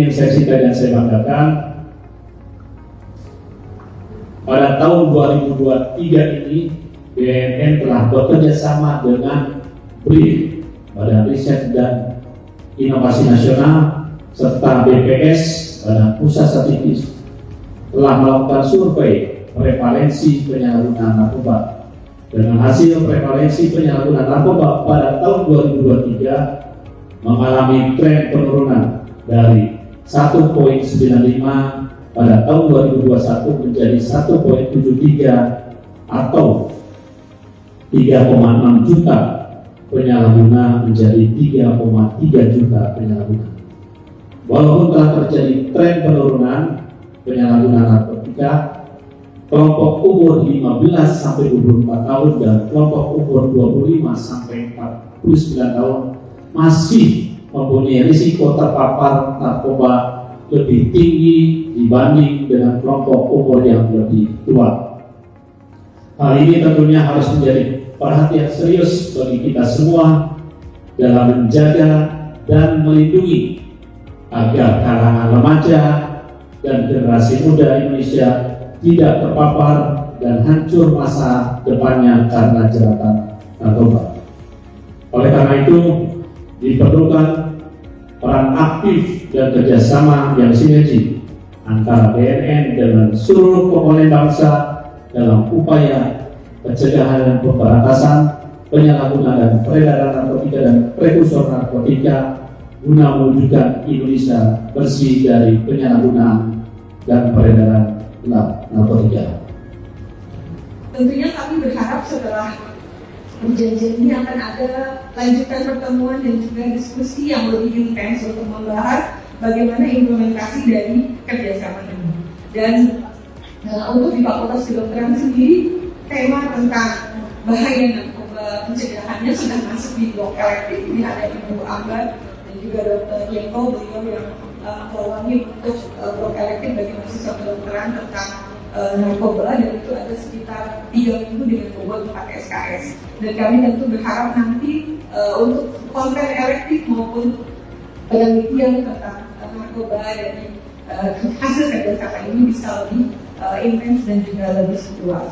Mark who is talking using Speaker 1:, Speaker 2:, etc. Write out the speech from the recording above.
Speaker 1: yang saya cintai dan saya banggakan, pada tahun 2023 ini BNN telah bekerja sama dengan BRIN, Badan Riset dan Inovasi Nasional, serta BPS, Badan Pusat Statistik, telah melakukan survei prevalensi penyalahgunaan narkoba. Dengan hasil prevalensi penyalahgunaan narkoba pada tahun 2023 mengalami tren penurunan dari 1,95 pada tahun 2021 menjadi 1,73 atau 3,6 juta penyalahguna menjadi 3,3 juta penyalahguna. Walaupun telah terjadi tren penurunan penyalahgunaan narkotika, kelompok umur 15 sampai 24 tahun dan kelompok umur 25 sampai 49 tahun masih mempunyai risiko terpapar narkoba lebih tinggi dibanding dengan kelompok umur yang lebih tua. Hal ini tentunya harus menjadi perhatian serius bagi kita semua dalam menjaga dan melindungi agar kalangan remaja dan generasi muda Indonesia tidak terpapar dan hancur masa depannya karena jeratan narkoba. Oleh karena itu, diperlukan peran aktif dan kerjasama yang sinergi antara BNN dengan seluruh komponen bangsa dalam upaya pencegahan dan pemberantasan penyalahgunaan dan peredaran narkotika dan prekursor narkotika guna mewujudkan Indonesia bersih dari penyalahgunaan dan peredaran narkotika.
Speaker 2: Tentunya kami berharap setelah perjanjian ini akan ada lanjutan pertemuan dan juga diskusi yang lebih intens untuk membahas bagaimana implementasi dari kerjasama ini. Dan untuk di Fakultas Kedokteran sendiri, tema tentang bahaya narkoba pencegahannya sudah masuk di blok elektif. Ini ada Ibu Ambar dan juga Dr. Jeko, beliau yang mewakili untuk blok elektif bagi mahasiswa kedokteran tentang narkoba, dan itu ada sekitar 3 minggu dengan bobot 4 SKS. Dan kami tentu berharap nanti untuk konten elektif maupun penelitian tentang narkoba dari hasil kerjasama ini bisa lebih intens dan juga lebih luas.